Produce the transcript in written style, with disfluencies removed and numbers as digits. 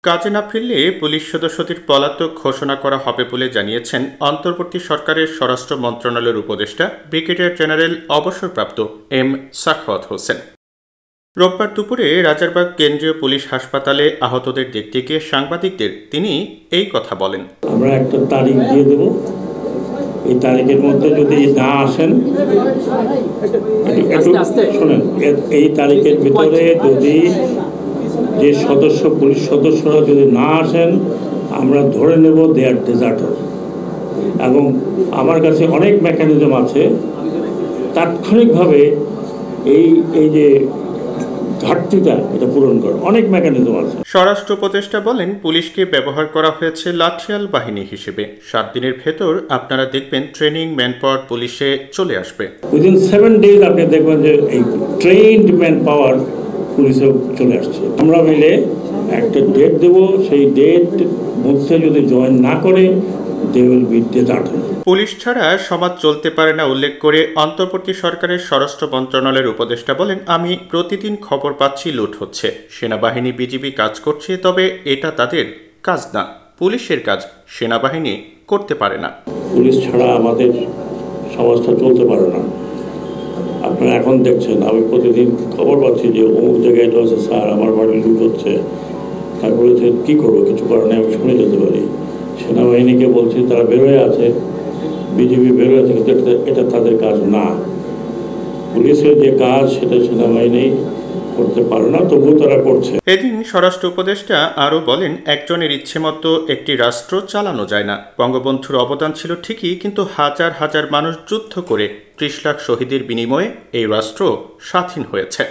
কাজে না ফিরলে পুলিশ সদস্যদের পলাতক ঘোষণা করা হবে বলে জানিয়েছেন অন্তর্বর্তী সরকারের স্বরাষ্ট্র মন্ত্রণালয়ের উপদেষ্টা ব্রিগেডিয়ার জেনারেল অবসরপ্রাপ্ত এম সাখাওয়াত হোসেন। রোববার দুপুরে রাজারবাগ কেন্দ্রীয় পুলিশ হাসপাতালে আহতদের দেখতে গিয়ে সাংবাদিকদের তিনি এই কথা বলেন। আমরা একটা তারিখ দিয়ে দেব, এই তারিখের মধ্যে যদি না আসেন, শোনেন, এই তারিখের ভিতরে যদি যে পুলিশ সদস্যরা যদি না আসেন, আমরা ধরে নেব দে আর ডেজার্টার। এবং আমার কাছে অনেক মেকানিজম আছে তাৎক্ষণিকভাবে এই যে ঘাটতিটা এটা পূরণ করে, অনেক মেকানিজম আছে। স্বরাষ্ট্র উপদেষ্টা বলেন, পুলিশকে ব্যবহার করা হয়েছে লাঠিয়াল বাহিনী হিসেবে। 7 দিনের ভেতর আপনারা দেখবেন ট্রেনিং ম্যান পাওয়ার পুলিশে চলে আসবে। উইদিন 7 days আপনি দেখবেন যে এই ট্রেইনড ম্যান পাওয়ার পুলিশে চলে আসছে। আমরা মিলে একটা ডেট দেব, সেই ডেট মধ্যে যদি জয়েন না করে they will be deserted. Police ছাড়া সমাজ চলতে পারে না উল্লেখ করে অন্তর্বর্তী সরকারের স্বরাষ্ট্র মন্ত্রণালয়ের উপদেষ্টা বলেন, আমি প্রতিদিন খবর পাচ্ছি লুট হচ্ছে, সেনাবাহিনী বিজিবি কাজ করছে, তবে এটা তাদের কাজ না, পুলিশের কাজ, সেনাবাহিনী করতে পারে না। পুলিশ ছাড়া আমাদের সমাজটা চলতে পারে না। আপনারা এখন দেখছেন, আমি প্রতিদিন খবর পাচ্ছি যে অমুক জায়গায় এটা হচ্ছে, স্যার আমার বাড়ি লুট হচ্ছে। তারপরে কী করবো, কিছু করার নেই, আমি শুনে যেতে পারি। সেনাবাহিনীকে বলছি তারা বেরোয় আছে, বিজিবি বেরোয় আছে, কিন্তু এটা তাদের কাজ না। পুলিশের যে কাজ সেটা সেনাবাহিনী করতে পারে না, তবুও তারা করছে। এদিন স্বরাষ্ট্র উপদেষ্টা আরও বলেন, একজনের ইচ্ছে মতো একটি রাষ্ট্র চালানো যায় না। বঙ্গবন্ধুর অবদান ছিল ঠিকই, কিন্তু হাজার হাজার মানুষ যুদ্ধ করে 30 লাখ শহীদের বিনিময়ে এই রাষ্ট্র স্বাধীন হয়েছে।